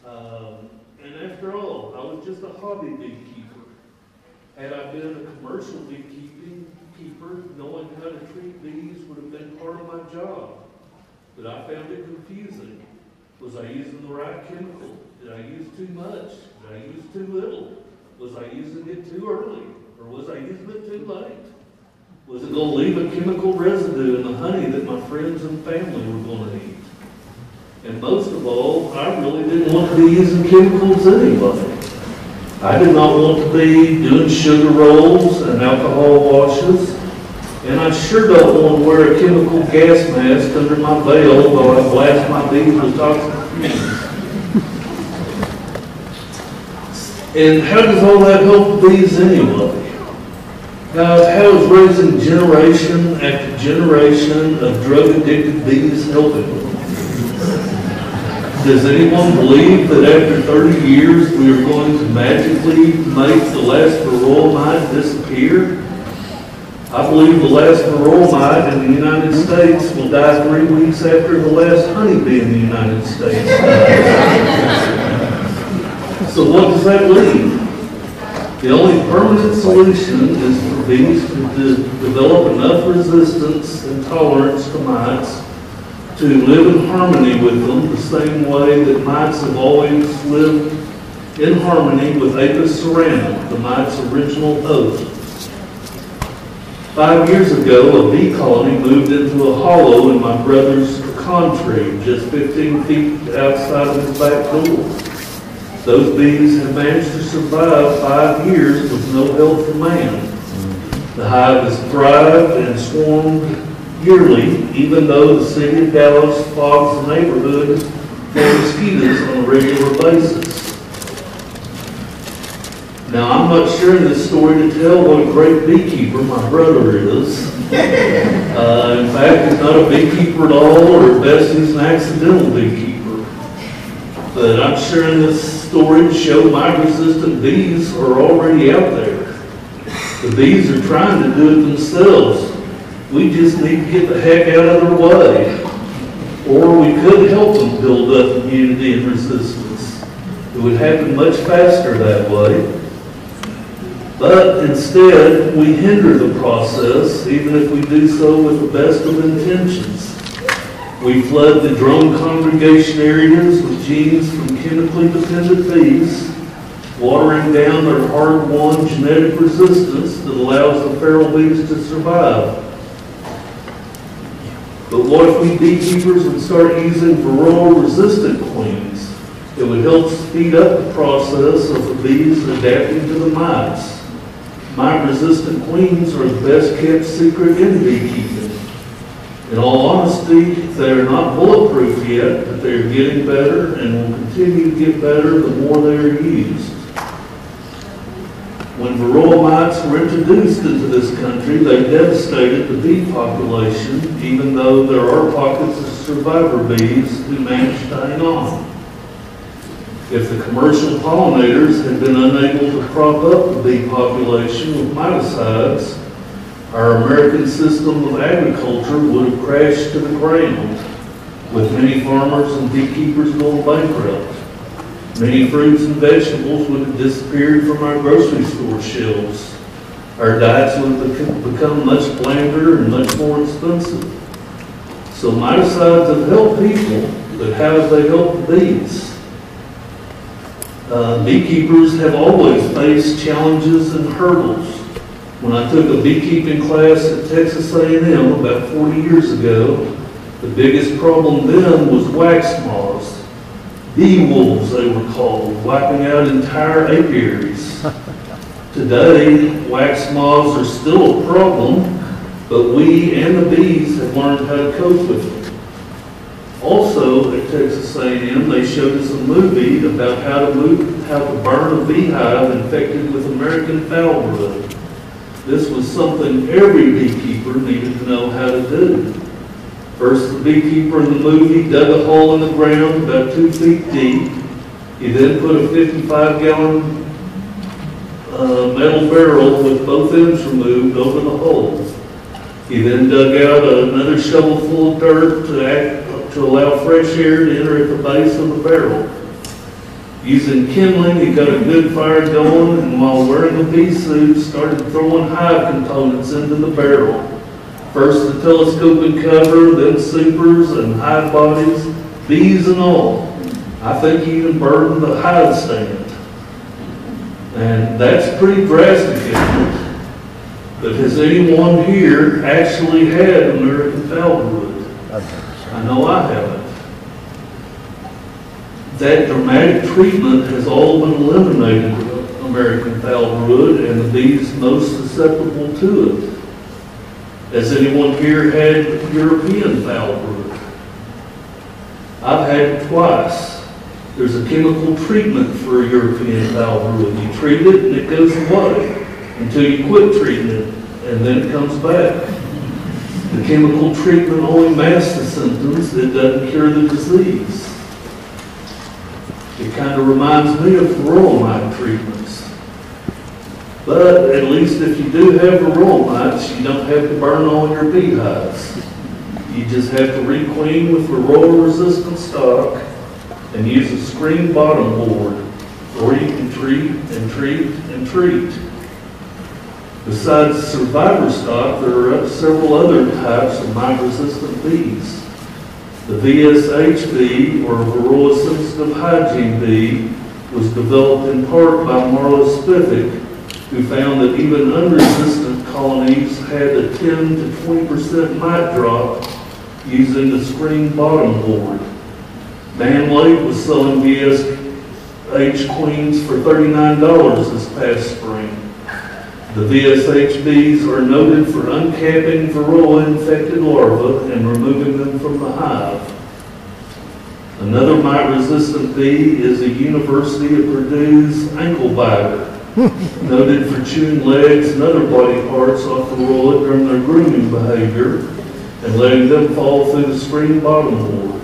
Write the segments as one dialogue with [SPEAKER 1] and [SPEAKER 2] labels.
[SPEAKER 1] And after all, I was just a hobby beekeeper. Had I been a commercial beekeeper, knowing how to treat bees would have been part of my job. But I found it confusing. Was I using the right chemical? Did I use too much? Did I use too little? Was I using it too early? Or was I using it too late? Was it going to leave a chemical residue in the honey that my friends and family were going to eat? And most of all, I really didn't want to be using chemicals anyway. I did not want to be doing sugar rolls and alcohol washes, and I sure don't want to wear a chemical gas mask under my veil while I blast my bees with toxic fumes. And how does all that help bees anyway? Guys, how is raising generation after generation of drug-addicted bees helping them? Does anyone believe that after 30 years we are going to magically make the last varroa mite disappear? I believe the last varroa mite in the United States will die 3 weeks after the last honeybee in the United States dies. So what does that leave? The only permanent solution is for bees to develop enough resistance and tolerance to mites to live in harmony with them the same way that mites have always lived in harmony with Apis cerana, the mite's original host. 5 years ago, a bee colony moved into a hollow in my brother's pecan tree, just 15 feet outside of his back door. Those bees have managed to survive 5 years with no help from man. The hive has thrived and swarmed yearly, even though the city of Dallas fogs the neighborhood for mosquitoes on a regular basis. Now, I'm not sharing this story to tell what a great beekeeper my brother is. In fact, he's not a beekeeper at all, or at best he's an accidental beekeeper. But I'm sharing this story to show my resistant bees are already out there. The bees are trying to do it themselves. We just need to get the heck out of their way. Or we could help them build up immunity and resistance. It would happen much faster that way. But instead, we hinder the process, even if we do so with the best of intentions. We flood the drone congregation areas with genes from chemically dependent bees, watering down their hard-won genetic resistance that allows the feral bees to survive. But what if we beekeepers would start using varroa-resistant queens? It would help speed up the process of the bees adapting to the mites. Mite-resistant queens are the best-kept secret in beekeeping. In all honesty, they are not bulletproof yet, but they are getting better and will continue to get better the more they are used. When varroa mites were introduced into this country, they devastated the bee population, even though there are pockets of survivor bees who managed to hang on. If the commercial pollinators had been unable to prop up the bee population with miticides, our American system of agriculture would have crashed to the ground, with many farmers and beekeepers going bankrupt. Many fruits and vegetables would have disappeared from our grocery store shelves. Our diets would have become much blander and much more expensive. So miticides have helped people, but how have they helped the bees? Beekeepers have always faced challenges and hurdles. When I took a beekeeping class at Texas A&M about 40 years ago, the biggest problem then was wax moths. Bee wolves, they were called, wiping out entire apiaries. Today, wax moths are still a problem, but we and the bees have learned how to cope with them. Also, at Texas A&M, they showed us a movie about how to burn a beehive infected with American foulbrood. This was something every beekeeper needed to know how to do. First, the beekeeper in the movie dug a hole in the ground about 2 feet deep. He then put a 55-gallon metal barrel with both ends removed over the hole. He then dug out another shovel full of dirt to allow fresh air to enter at the base of the barrel. Using kindling, he got a good fire going, and while wearing a bee suit, started throwing hive components into the barrel. First the telescoping cover, then supers and hive bodies, bees and all. I think he even burdened the hive stand. And that's pretty drastic, isn't it? But has anyone here actually had American foulbrood? I know I haven't. That dramatic treatment has all been eliminated with American foulbrood and the bees most susceptible to it. Has anyone here had European foulbrood? I've had it twice. There's a chemical treatment for European foulbrood. You treat it and it goes away until you quit treating it, and then it comes back. The chemical treatment only masks the symptoms, it doesn't cure the disease. It kind of reminds me of varroa mite treatments. But at least if you do have varroa mites, you don't have to burn all your beehives. You just have to requeen with varroa-resistant stock and use a screen bottom board, or you can treat and treat and treat. Besides survivor stock, there are several other types of mite-resistant bees. The VSH bee, or Varroa Sensitive Hygiene bee, was developed in part by Marla Spivak, who found that even unresistant colonies had a 10 to 20% mite drop using the screen bottom board. Dan Lake was selling VSH queens for $39 this past spring. The VSH bees are noted for uncapping varroa-infected larvae and removing them from the hive. Another mite-resistant bee is the University of Purdue's ankle biter, noted for chewing legs and other body parts off the varroa during their grooming behavior and letting them fall through the screen bottom board.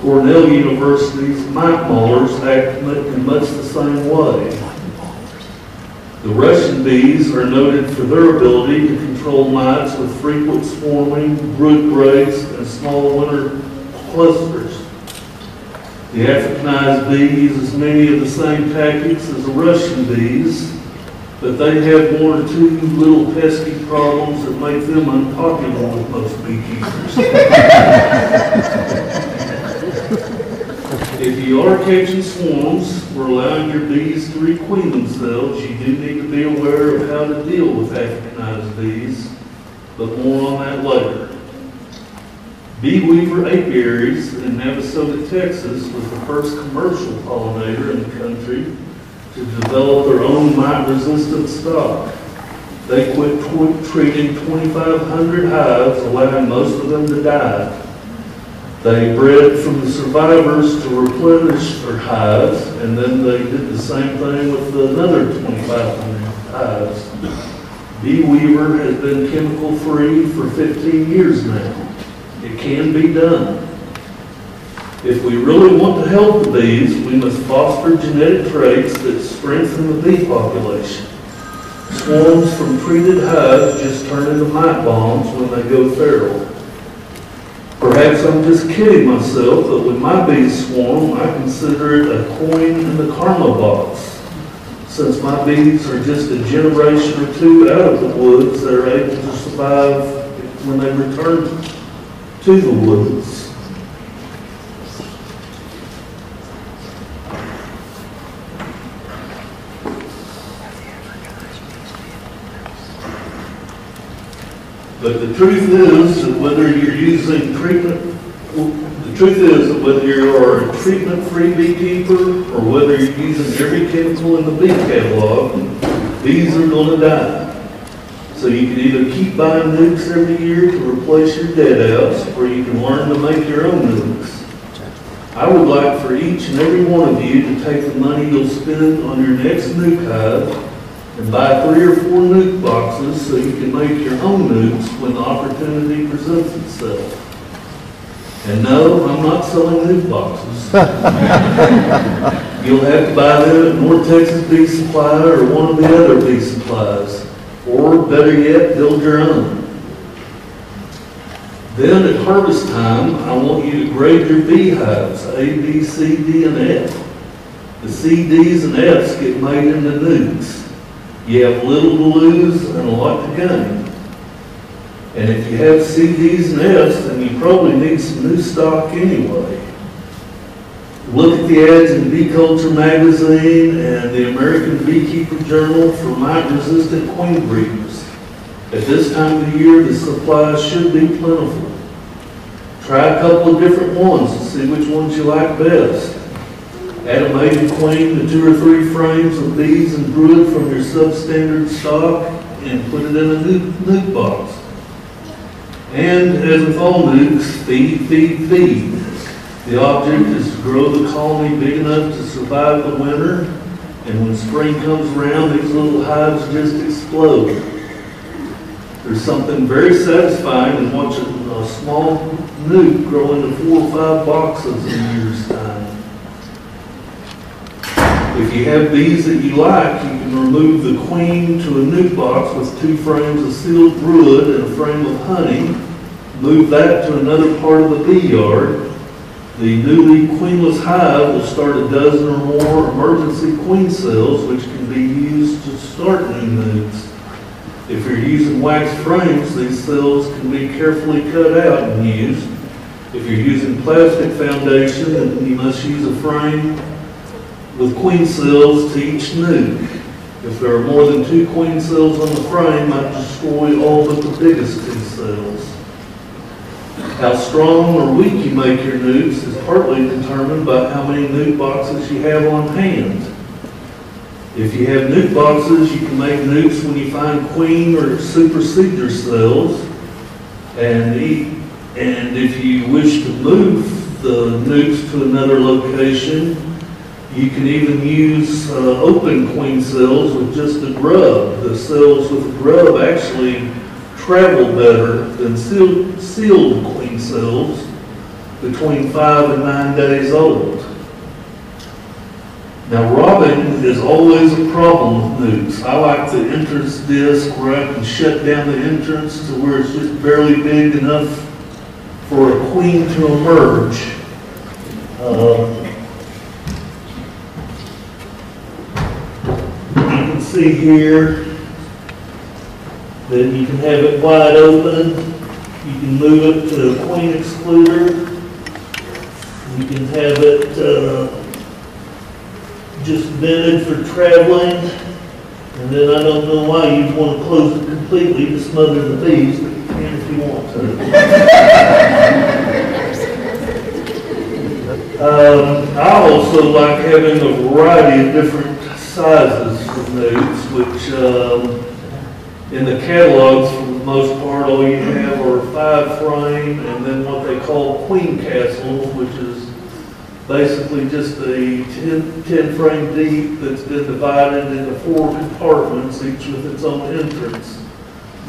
[SPEAKER 1] Cornell University's mite maulers act in much the same way. The Russian bees are noted for their ability to control mites with frequent swarming, brood breaks, and small winter clusters. The Africanized bee uses many of the same tactics as the Russian bees, but they have one or two little pesky problems that make them unpopular with most beekeepers. If you are catching swarms or allowing your bees to requeen themselves, you do need to be aware of how to deal with Africanized bees, but more on that later. Bee weaver apiaries in Navasota, Texas was the first commercial pollinator in the country to develop their own mite-resistant stock. They quit treating 2,500 hives, allowing most of them to die. They bred from the survivors to replenish their hives, and then they did the same thing with another 2,500 hives. Bee weaver has been chemical-free for 15 years now. It can be done. If we really want to help the bees, we must foster genetic traits that strengthen the bee population. Swarms from treated hives just turn into mite bombs when they go feral. Perhaps I'm just kidding myself, but when my bees swarm, I consider it a coin in the karma box. Since my bees are just a generation or two out of the woods, they're able to survive when they return to the woods. But the truth is that whether you're using treatment, whether you're a treatment-free beekeeper or whether you're using every chemical in the bee catalog, bees are going to die. So you can either keep buying nukes every year to replace your dead outs, or you can learn to make your own nukes. I would like for each and every one of you to take the money you'll spend on your next nuke hive and buy 3 or 4 nuke boxes so you can make your own nukes when the opportunity presents itself. And no, I'm not selling nuke boxes. You'll have to buy them at North Texas Bee Supply or one of the other bee supplies. Or better yet, build your own. Then at harvest time, I want you to grade your beehives, A, B, C, D, and F. The C, D's, and F's get made into nukes. You have little to lose and a lot to gain. And if you have C, D's, and F's, then you probably need some new stock anyway. Look at the ads in Bee Culture magazine and the American Beekeeper Journal for mite-resistant queen breeders. At this time of the year, the supply should be plentiful. Try a couple of different ones to see which ones you like best. Add a mated queen to 2 or 3 frames of bees and brood from your substandard stock and put it in a nuke box. And as with all nukes, feed, feed, feed. The object is to grow the colony big enough to survive the winter, and when spring comes around, these little hives just explode. There's something very satisfying in watching a small nuke grow into 4 or 5 boxes in a year's time. If you have bees that you like, you can remove the queen to a nuke box with 2 frames of sealed brood and a frame of honey. Move that to another part of the bee yard. The newly queenless hive will start a dozen or more emergency queen cells, which can be used to start new nukes. If you're using wax frames, these cells can be carefully cut out and used. If you're using plastic foundation, then you must use a frame with queen cells to each nuke. If there are more than 2 queen cells on the frame, might destroy all but the biggest 2 cells. How strong or weak you make your nukes is partly determined by how many nuke boxes you have on hand. If you have nuke boxes, you can make nukes when you find queen or supersedure cells. And if you wish to move the nukes to another location, you can even use open queen cells with just a grub. The cells with a grub actually travel better than sealed queen cells between 5 and 9 days old. Now, robbing is always a problem with nukes. I like the entrance disc where I can shut down the entrance to where it's just barely big enough for a queen to emerge. You can see here that you can have it wide open. You can move it to a queen excluder. You can have it just vented for traveling. And then I don't know why you'd want to close it completely to smother the bees, but you can if you want to. I also like having a variety of different sizes for nukes, which in the catalogs, for the most part, all you have are 5 frame and then what they call queen castles, which is basically just a 10 frame deep that's been divided into 4 compartments, each with its own entrance.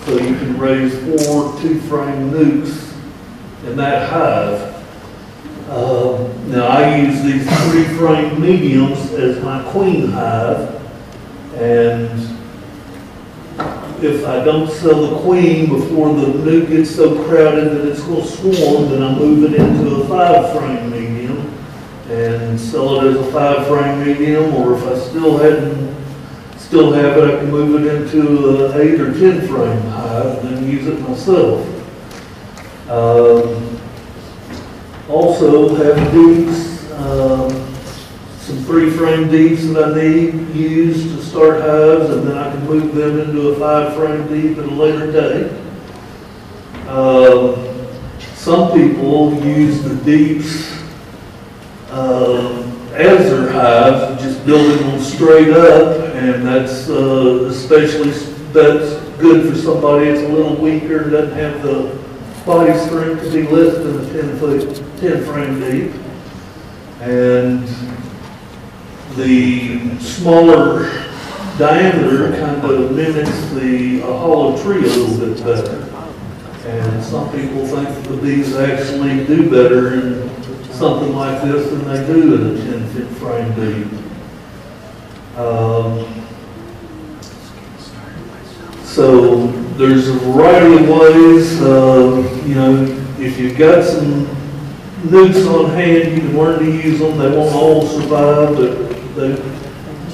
[SPEAKER 1] So you can raise 4 2-frame nukes in that hive. Now I use these 3-frame mediums as my queen hive, and if I don't sell the queen before the nuke gets so crowded that it's going to swarm, then I move it into a 5-frame medium and sell it as a 5-frame medium, or if I still have it, I can move it into an 8 or 10-frame hive and then use it myself. Also have deeps, some 3-frame deeps that I need used to start hives, and then I can move them into a 5-frame deep at a later date. Some people use the deeps as their hives, just building them straight up, and that's that's good for somebody that's a little weaker and doesn't have the body strength to be less than a 10-frame deep. And the smaller diameter kind of mimics a hollow tree a little bit better. And some people think that the bees actually do better in something like this than they do in a 10-frame deep. So there's a variety of ways. If you've got some nukes on hand, you can learn to use them. They won't all survive, but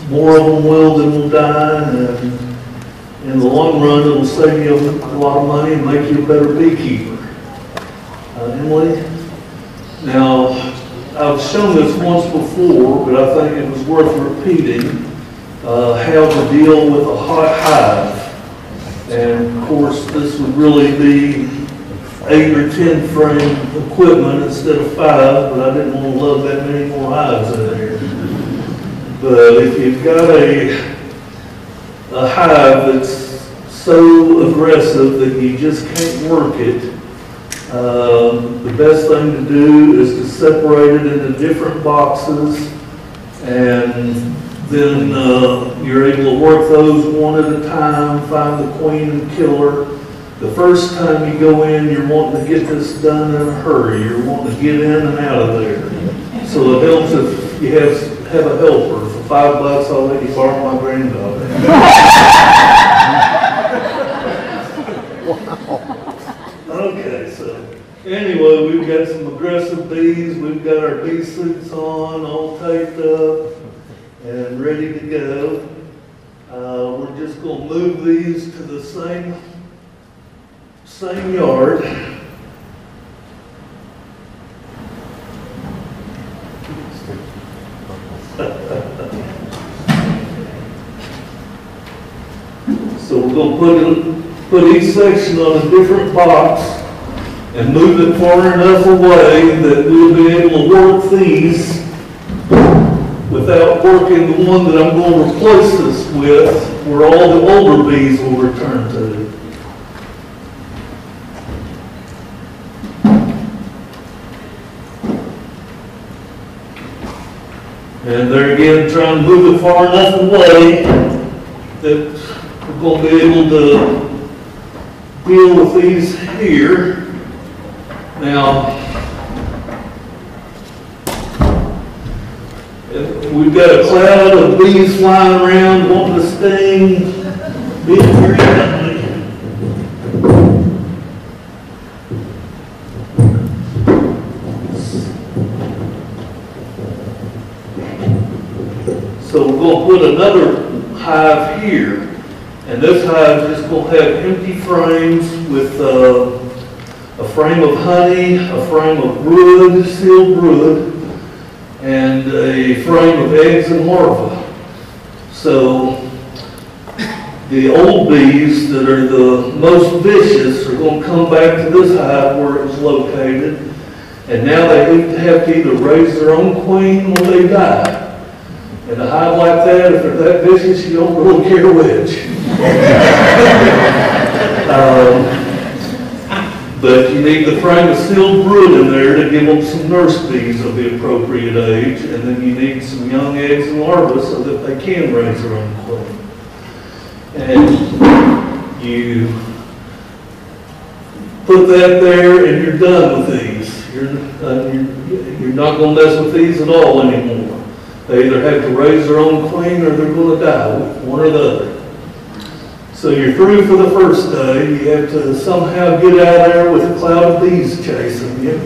[SPEAKER 1] more of them will than will die, and in the long run, it'll save you a lot of money and make you a better beekeeper. Emily? Now, I've shown this once before, but I think it was worth repeating, how to deal with a hot hive. And of course, this would really be 8 or 10 frame equipment instead of 5, but I didn't want to load that many more hives in there. But if you've got a hive that's so aggressive that you just can't work it, the best thing to do is to separate it into different boxes, and then you're able to work those one at a time, find the queen and kill her. The first time you go in, you're wanting to get this done in a hurry. You're wanting to get in and out of there. So it helps if you have a helper. For $5, I'll let you borrow my granddaughter. Okay, so anyway, we've got some aggressive bees. We've got our bee suits on, all taped up and ready to go. We're just going to move these to the same yard. So we're going to put each section on a different box and move it far enough away that we'll be able to work these without working the one that I'm going to replace this with, where all the older bees will return to. And there again, trying to move it far enough away that we're going to be able to deal with these here. Now, we've got a cloud of bees flying around wanting to sting, being very friendly. So we're going to put another hive here, and this hive is going to have empty frames with a frame of honey, a frame of brood, sealed brood, and a frame of eggs and larvae. So the old bees that are the most vicious are going to come back to this hive where it was located, and now they have to either raise their own queen or they die. In a hive like that, if they're that vicious, you don't really care which. But you need the frame of sealed brood in there to give them some nurse bees of the appropriate age, and then you need some young eggs and larvae so that they can raise their own queen. And you put that there, and you're done with these. You're not going to mess with these at all anymore. They either have to raise their own queen or they're going to die, one or the other. So you're through for the first day. You have to somehow get out of there with a cloud of bees chasing you.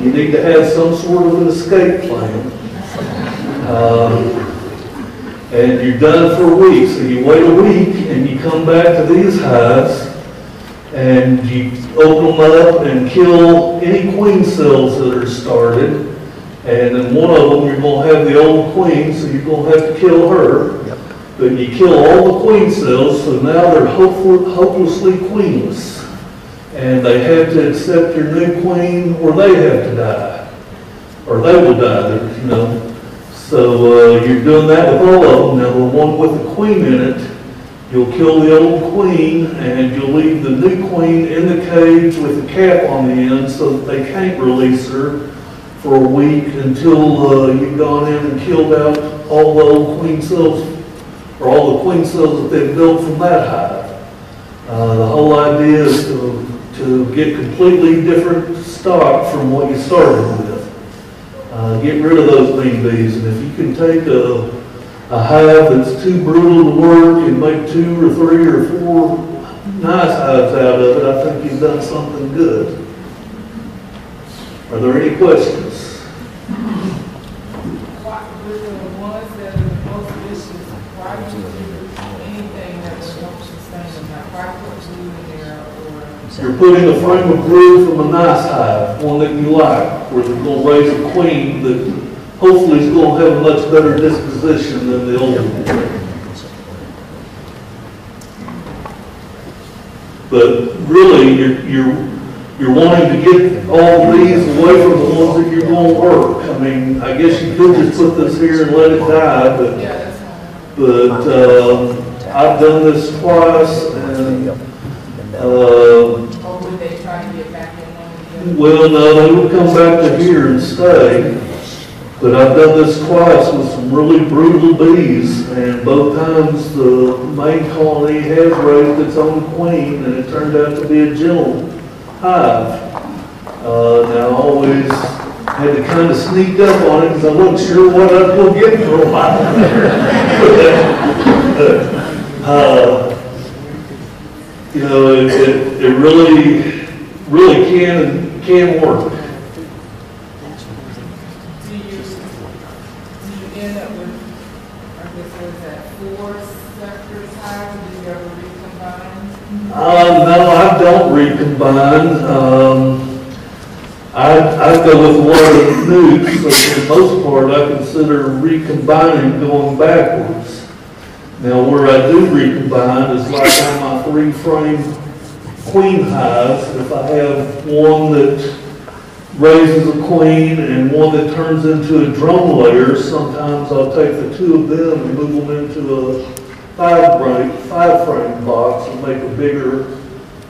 [SPEAKER 1] You need to have some sort of an escape plan. And you're done for a week. So you wait a week and you come back to these hives and you open them up and kill any queen cells that are started. And in one of them, you're going to have the old queen, so you're going to have to kill her. Yep. But you kill all the queen cells, so now they're hopelessly queenless. And they have to accept your new queen, or they have to die. Or they will die, you know. So you're doing that with all of them. Now, the one with the queen in it, you'll kill the old queen, and you'll leave the new queen in the cage with a cap on the end so that they can't release her for a week until you've gone in and killed out all the old queen cells, or all the queen cells that they've built from that hive. The whole idea is to get completely different stock from what you started with. Get rid of those mean bees, and if you can take a hive that's too brutal to work and make 2 or 3 or 4 nice hives out of it, I think you've done something good. Are there any questions?
[SPEAKER 2] What were the ones that like why put glue in there or?
[SPEAKER 1] You're putting a frame of glue from a nice hive, one that you like, where they're going to raise a queen that hopefully is going to have a much better disposition than the old one. But really, you're wanting to get all these away from the ones that you're going to work. I mean, I guess you could just put this here and let it die, but
[SPEAKER 2] Yeah, that's fine.
[SPEAKER 1] I've done this twice, and
[SPEAKER 2] Or would they try to get back in one of the other?
[SPEAKER 1] well, no, they would come back to here and stay. But I've done this twice with some really brutal bees, and both times the main colony has raised its own queen, and it turned out to be a gentle hive. Now I always had to kind of sneak up on it because I wasn't sure what I was going to get for a while. You know, it really can work.
[SPEAKER 2] Do you end up with, I guess, what is that, 4 separate hives, or do you ever recombine?
[SPEAKER 1] No, I don't recombine. I go with a lot of nukes, so for the most part, I consider recombining going backwards. Now, where I do recombine is like on my 3-frame queen hives. If I have one that raises a queen and one that turns into a drone layer, sometimes I'll take the 2 of them and move them into a 5-frame box and make a bigger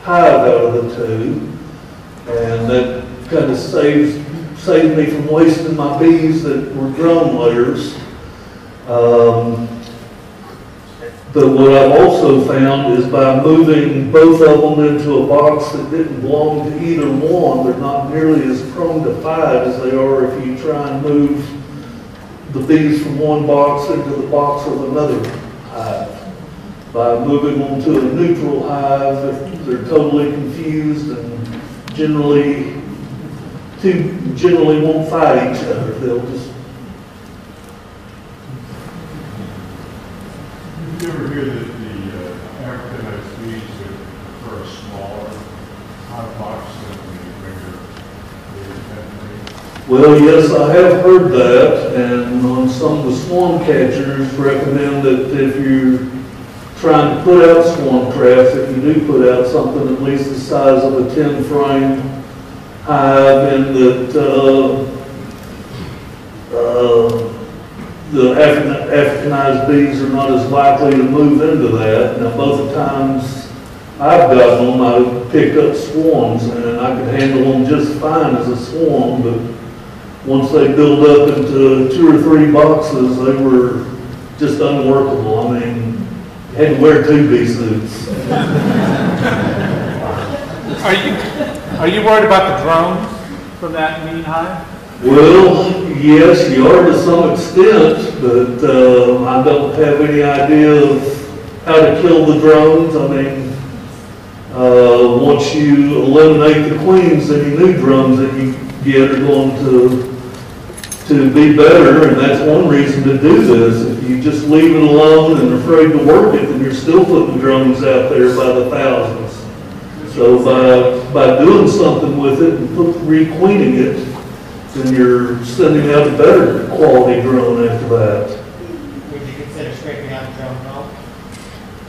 [SPEAKER 1] hive out of the 2. And that kind of saved me from wasting my bees that were drone layers. But what I've also found is by moving both of them into a box that didn't belong to either one, they're not nearly as prone to fight as they are if you try and move the bees from one box into the box of another hive. By moving them to a neutral hive, they're totally confused and generally won't fight each other. They'll just.
[SPEAKER 3] Did you ever hear that the Africanized bees would prefer a smaller hive box than the bigger?
[SPEAKER 1] Well, yes, I have heard that, and on some of the swarm catchers recommend that if you're trying to put out swarm traps, if you do put out something at least the size of a 10-frame hive, and that the Africanized bees are not as likely to move into that. Now, both the times I've gotten them, I've picked up swarms, and I could handle them just fine as a swarm, but once they build up into 2 or 3 boxes, they were just unworkable. I mean, you had to wear 2 bee suits.
[SPEAKER 4] Are you worried about the drones from that mean hive?
[SPEAKER 1] Well, yes, you are to some extent, but I don't have any idea of how to kill the drones. I mean, once you eliminate the queens, any new drones that you get are going to be better, and that's one reason to do this. If you just leave it alone and afraid to work it, then you're still putting drones out there by the thousands. So by doing something with it and requeening it, then you're sending out a better quality drone after that.
[SPEAKER 5] Would you consider scraping out the drone home?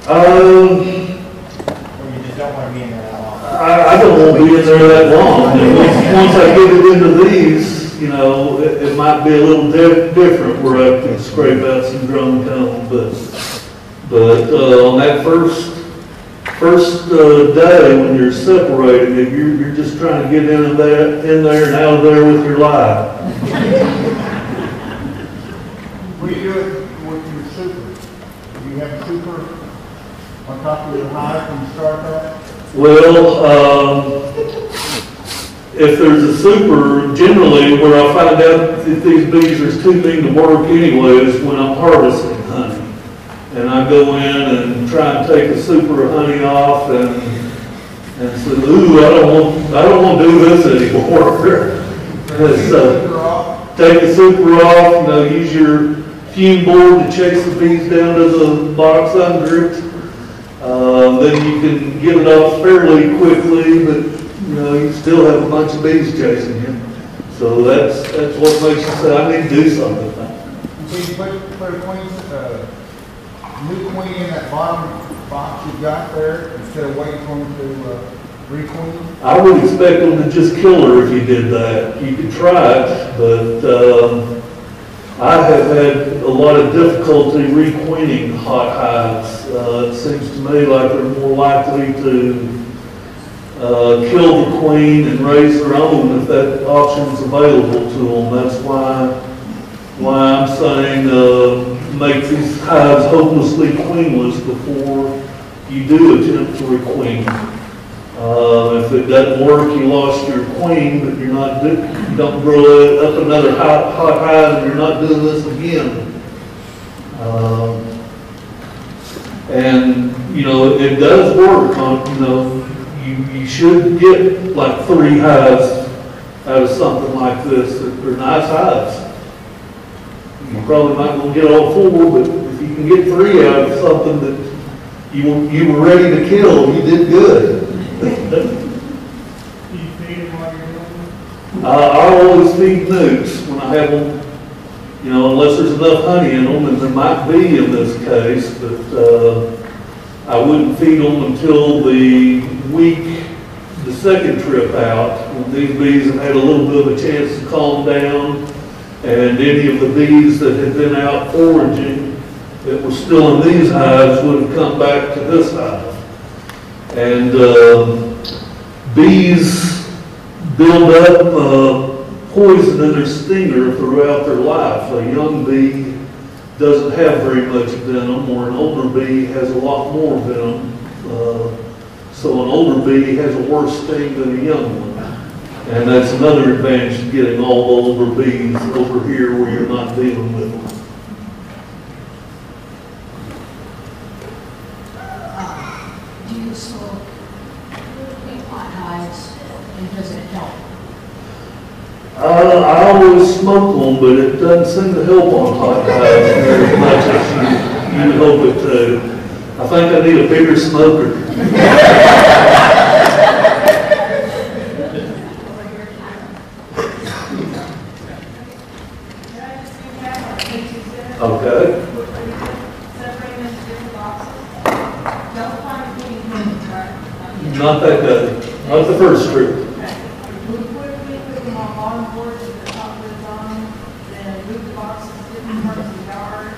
[SPEAKER 5] Or
[SPEAKER 1] Um,
[SPEAKER 5] you just don't want to be in there that long?
[SPEAKER 1] I don't want to be in there that long. And once I get it into these, you know, it might be a little different where I can scrape out some drone comb, but on that first day when you're separating it, you're just trying to get in there and out of there with your life.
[SPEAKER 6] What do you do with your super? Do you have a super on top of your hive when you start that?
[SPEAKER 1] Well, if there's a super, generally where I find out that these bees are too mean to work anyway is when I'm harvesting honey. And I go in and try and take a super of honey off and say, ooh, I don't want to do this anymore. So take the super off, you know, use your fume board to chase the bees down to the box under it. then you can get it off fairly quickly, but, you know, you still have a bunch of bees chasing you. So that's what makes you say, I need to do something.
[SPEAKER 6] So you put a queen, new queen in that bottom box you got there instead of waiting for them to re-queen?
[SPEAKER 1] I would expect them to just kill her if you did that. You could try it, but I have had a lot of difficulty re-queening hot hives. It seems to me like they're more likely to kill the queen and raise their own if that option is available to them. That's why I'm saying make these hives hopelessly queenless before you do attempt to requeen. If it doesn't work, you lost your queen, but you don't grow up another hot hive, and you're not doing this again. And you know it does work. You know you should get like 3 hives out of something like this. They're nice hives. You're probably not going to get all 4, but if you can get 3 out of something that you were ready to kill, you did good. I always feed nukes when I have them, you know, unless there's enough honey in them, and there might be in this case, but I wouldn't feed them until the second trip out, when these bees have had a little bit of a chance to calm down, and any of the bees that had been out foraging that were still in these hives would have come back to this hive. And bees build up poison in their stinger throughout their life. A young bee doesn't have very much venom, or an older bee has a lot more venom. So an older bee has a worse sting than a young one. And that's another advantage of getting all the older bees over here where you're not dealing with them.
[SPEAKER 7] Do you smoke in hot hives, and does it help?
[SPEAKER 1] I always smoke them, but it doesn't seem to help on hot hives very much as you hope it to. I think I need a bigger smoker. Okay. Not that day. Not the first trip.
[SPEAKER 2] We put them on bottom boards with the top lids on, then move the boxes to different parts of the yard,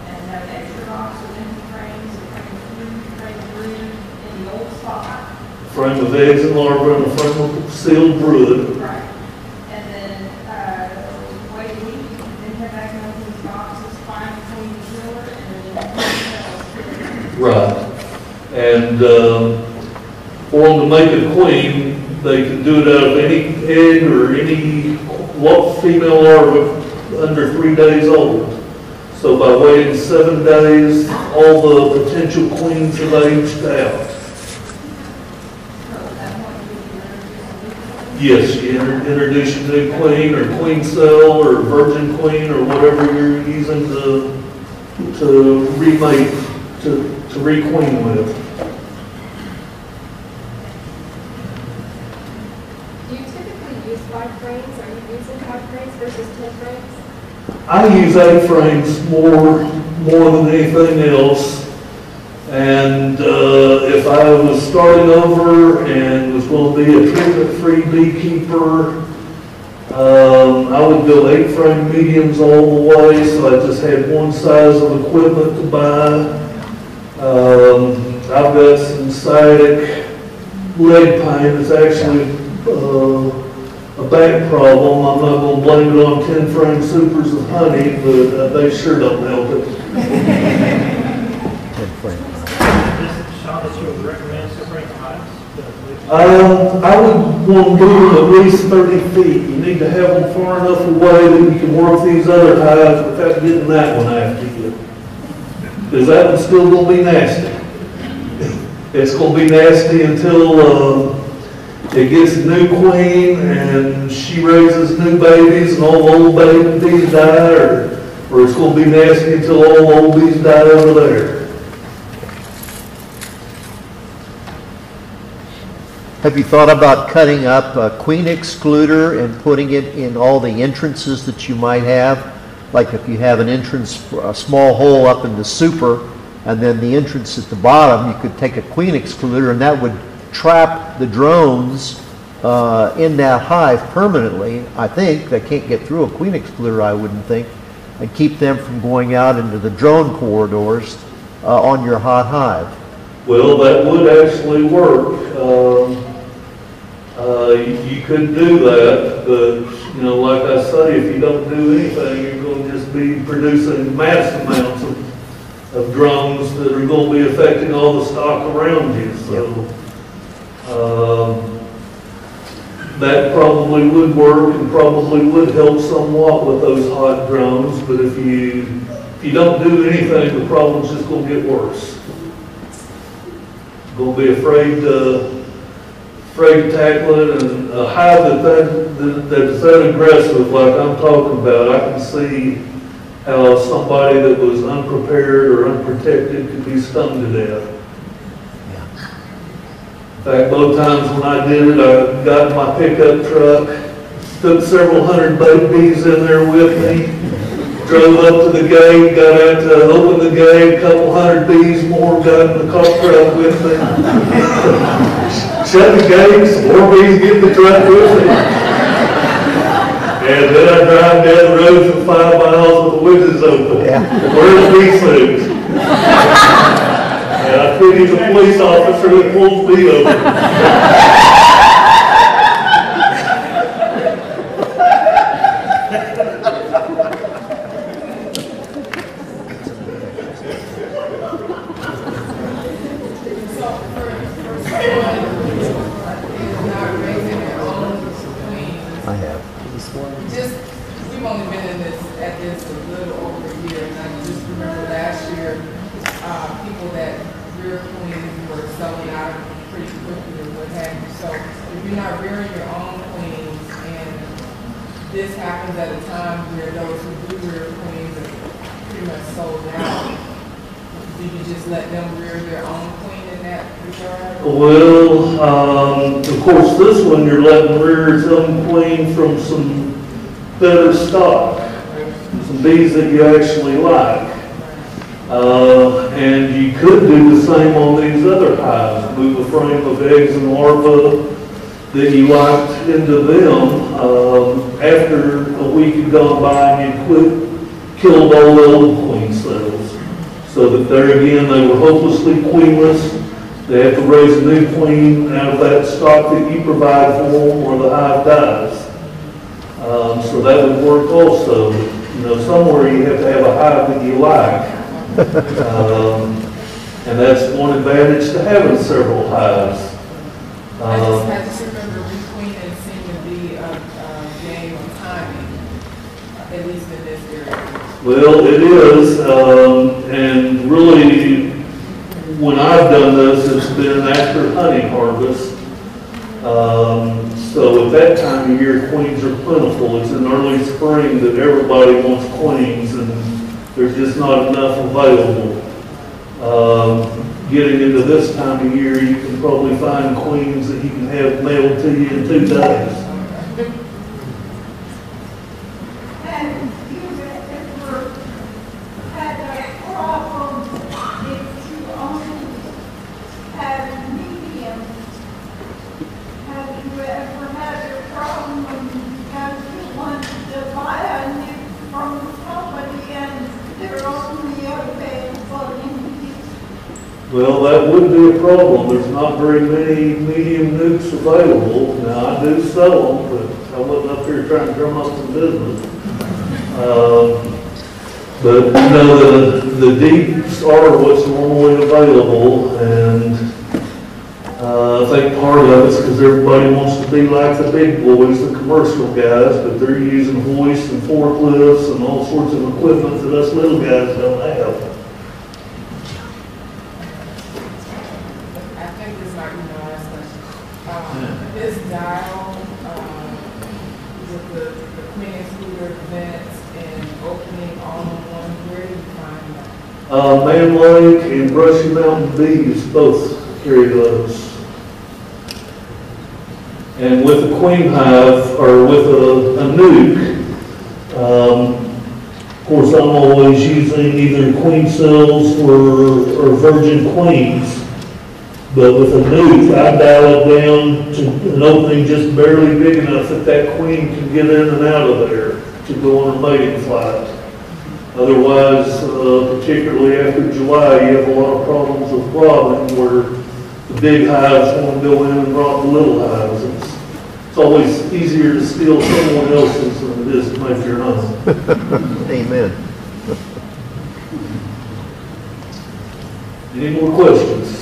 [SPEAKER 2] and have an extra box with empty frames, and frame brood in the old spot.
[SPEAKER 1] Frame of eggs and larvae and a frame of sealed brood.
[SPEAKER 2] Right. And then, wait a week, then come back and open these boxes, find the queen killer, and then
[SPEAKER 1] Right. And for them to make a queen, they can do it out of any egg or any female larva under 3 days old. So by waiting 7 days, all the potential queens have aged out. Yes, you introduce a new queen or queen cell or virgin queen or whatever you're using to remake, to re-queen with.
[SPEAKER 8] Do you typically use 5 frames? Are you using 5 frames versus 10 frames?
[SPEAKER 1] I use 8 frames more than anything else. And if I was starting over and was going to be a treatment-free beekeeper, I would go 8 frame mediums all the way, so I just had one size of equipment to buy. I've got some sciatic leg pain. It's actually a back problem. I'm not going to blame it on 10 frame supers of honey, but they sure don't help it.
[SPEAKER 5] Sean, that you would recommend separating hives?
[SPEAKER 1] I would want to move them at least 30 feet. You need to have them far enough away that you can work these other hives without getting that one after you. Because that one's still going to be nasty. It's going to be nasty until it gets a new queen and she raises new babies and all the old babies die, or it's going to be nasty until all the old bees die over there.
[SPEAKER 9] Have you thought about cutting up a queen excluder and putting it in all the entrances that you might have? Like if you have an entrance, a small hole up in the super, and then the entrance at the bottom, you could take a queen excluder and that would trap the drones in that hive permanently. I think they can't get through a queen excluder, I wouldn't think, and keep them from going out into the drone corridors on your hot hive.
[SPEAKER 1] Well, that would actually work. You could do that, but you know, like I say, if you don't do anything, you're going to just be producing mass amounts of drones that are going to be affecting all the stock around you. So that probably would work and probably would help somewhat with those hot drones. But if you don't do anything, the problem's just going to get worse. Going to be afraid to tackle it, and a hive that's that aggressive, like I'm talking about, I can see how somebody that was unprepared or unprotected could be stung to death. In fact, both times when I did it, I got in my pickup truck, took several hundred babies in there with me, drove up to the gate, got out to open the gate, a couple hundred bees more got in the car truck with me. Shut the gates, more bees get in the truck with me. And then I drive down the road for 5 miles with the windows open. Yeah. Where's the bee suit? And I pity the police officer that pulls me over.
[SPEAKER 10] We've only been at this a little over a year, and I just remember last year, people that rear queens were selling out pretty quickly or what have you. So if you're not rearing your own queens, and this happens at a time where those who do rear queens are pretty much sold out, do you just let them rear their own queen in that regard?
[SPEAKER 1] Well, of course, this one you're letting rear its own queen from some better stock, some bees that you actually like. And you could do the same on these other hives, move a frame of eggs and larvae that you liked into them after a week had gone by and you killed all the old queen cells. So that there again, they were hopelessly queenless. They have to raise a new queen out of that stock that you provide for them or the hive dies. So that would work also. You know, somewhere you have to have a hive that you like. And that's one advantage to having several hives.
[SPEAKER 10] I just remember requeening seemed to be a game of timing, at least in this area.
[SPEAKER 1] Well, it is, and really, when I've done this, it's been after honey harvest. So at that time of year, queens are plentiful. It's in early spring that everybody wants queens, and there's just not enough available. Getting into this time of year, you can probably find queens that you can have mailed to you in 2 days. Well, that would be a problem. There's not very many medium nukes available. Now, I do sell them, but I wasn't up here trying to drum up some business. But, you know, the deeps are what's normally available, and I think part of it's because everybody wants to be like the big boys, the commercial guys, but they're using hoists and forklifts and all sorts of equipment that us little guys don't have.
[SPEAKER 10] This dial with the queen excluder vents and opening all in one, where do you find that?
[SPEAKER 1] Man Lake and Brushy Mountain Bees both carry those. And with a queen hive, or with a nuke, of course, I'm always using either queen cells or virgin queens. But with a nuke, I dial it down to an opening just barely big enough that that queen can get in and out of there to go on a mating flight. Otherwise, particularly after July, you have a lot of problems with robbing where the big hives want to go in and rob the little hives. It's always easier to steal someone else's than it is to make your own.
[SPEAKER 9] Amen.
[SPEAKER 1] Any more questions?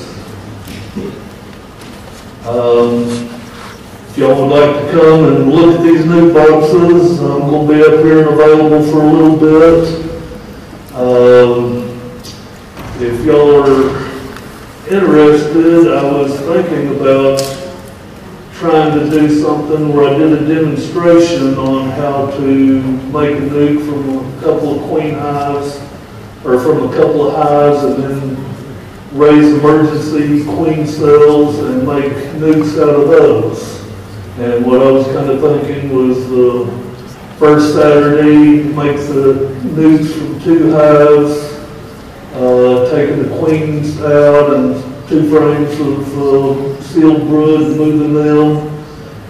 [SPEAKER 1] If y'all would like to come and look at these new boxes, I'm going to be up here and available for a little bit. If y'all are interested, I was thinking about trying to do something where I did a demonstration on how to make a nuke from a couple of queen hives, or from a couple of hives, and then raise emergency queen cells and make nukes out of those. And what I was kind of thinking was the first Saturday, make the nukes from 2 hives, taking the queens out and 2 frames of sealed brood and moving them.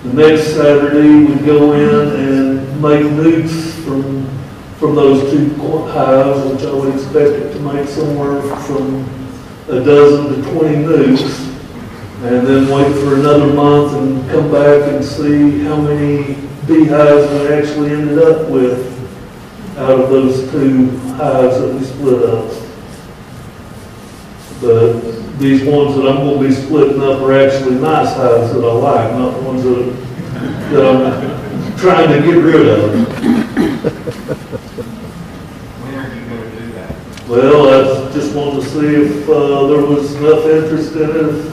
[SPEAKER 1] The next Saturday, we'd go in and make nukes from those 2 hives, which I would expect it to make somewhere from a dozen to 20 nukes, and then wait for another month and come back and see how many beehives we actually ended up with out of those 2 hives that we split up. But these ones that I'm going to be splitting up are actually nice hives that I like, not the ones that I'm trying to get rid of. Well, I just wanted to see if there was enough interest in it.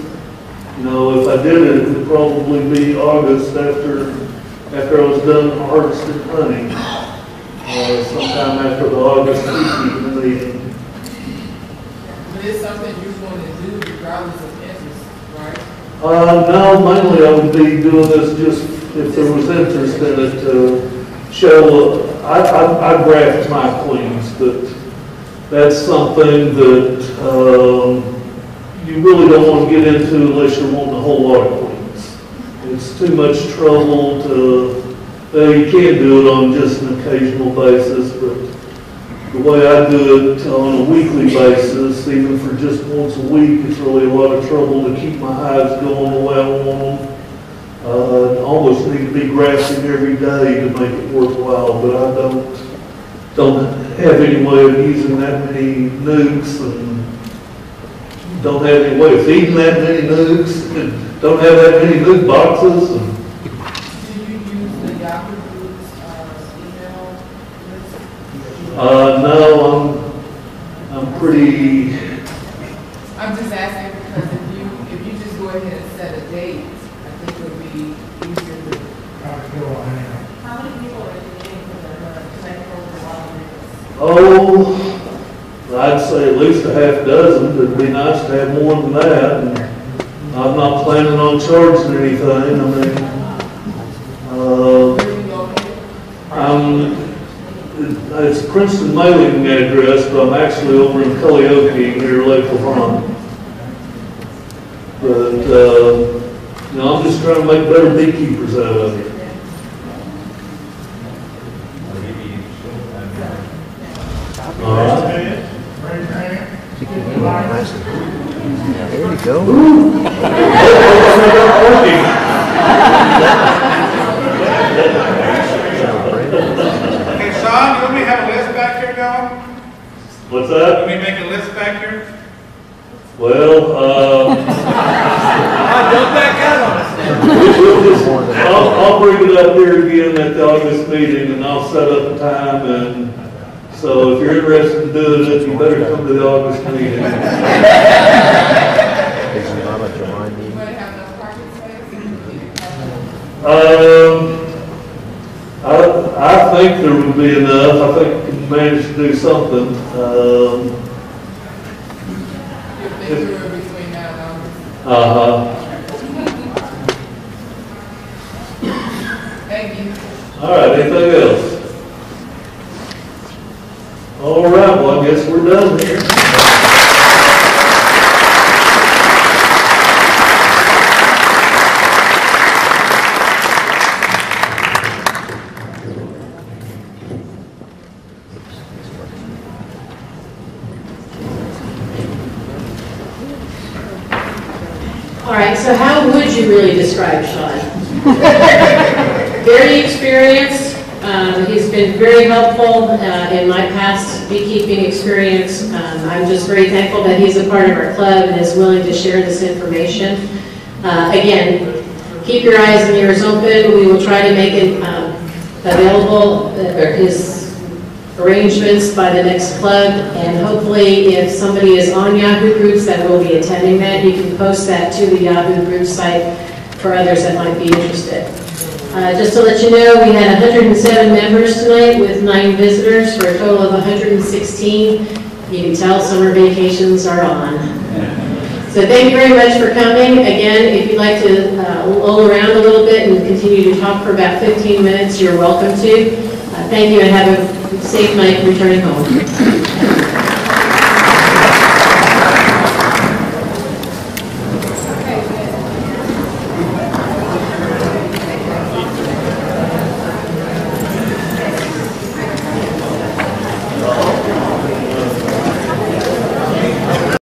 [SPEAKER 1] If I did it, it would probably be August after I was done harvesting honey. Sometime after the August beekeeping meeting.
[SPEAKER 10] But it's something you want to do regardless of interest, right?
[SPEAKER 1] No, mainly I would be doing this just if there was interest in it to show. I graft my queens, but that's something that you really don't want to get into unless you're wanting a whole lot of queens. It's too much trouble to, you can do it on just an occasional basis, but the way I do it on a weekly basis, even for just once a week, it's really a lot of trouble to keep my hives going the way I want them. I almost need to be grafting every day to make it worthwhile, but I don't have any way of using that many nukes, and don't have any way of feeding that many nukes, and don't have that many nuke boxes. And
[SPEAKER 10] do you use the Yahoo Groups email list?
[SPEAKER 1] No, I'm pretty.
[SPEAKER 10] I'm just asking because if you just go ahead and set a date, I think it'll be easier to.
[SPEAKER 2] How many people are you getting to take over the wild nukes?
[SPEAKER 1] Oh, I'd say at least a half dozen. It'd be nice to have more than that. And I'm not planning on charging anything. I mean, it's Princeton mailing address, but I'm actually over in Cullioke near Lake Levant. But I'm just trying to make better beekeepers out of it. All right.
[SPEAKER 9] There you go.
[SPEAKER 4] Hey, Sean, you want me to have a list back here going?
[SPEAKER 1] What's that?
[SPEAKER 4] Let me make a list back here.
[SPEAKER 1] Well,
[SPEAKER 4] Don't back out on us.
[SPEAKER 1] I'll bring it up here again at the August meeting, and I'll set up a time, and so if you're interested in doing it, you better come to the August meeting.
[SPEAKER 9] Is it not a July
[SPEAKER 10] You
[SPEAKER 9] meeting?
[SPEAKER 10] might have enough parking space.
[SPEAKER 1] I think there would be enough. I think we can manage to do something.
[SPEAKER 10] If they do it between now and August.
[SPEAKER 1] All right, anything else? All right, well, I guess we're done here.
[SPEAKER 11] All right, so how would you really describe Sean? Very experienced. He's been very helpful in my past beekeeping experience. I'm just very thankful that he's a part of our club and is willing to share this information. Again, keep your eyes and ears open. We will try to make it available, his arrangements by the next club, and hopefully if somebody is on Yahoo groups that will be attending that, you can post that to the Yahoo group site for others that might be interested. Just to let you know, we had 107 members tonight with 9 visitors for a total of 116. You can tell summer vacations are on. So thank you very much for coming. Again, if you'd like to lull around a little bit and continue to talk for about 15 minutes, you're welcome to. Thank you and have a safe night returning home.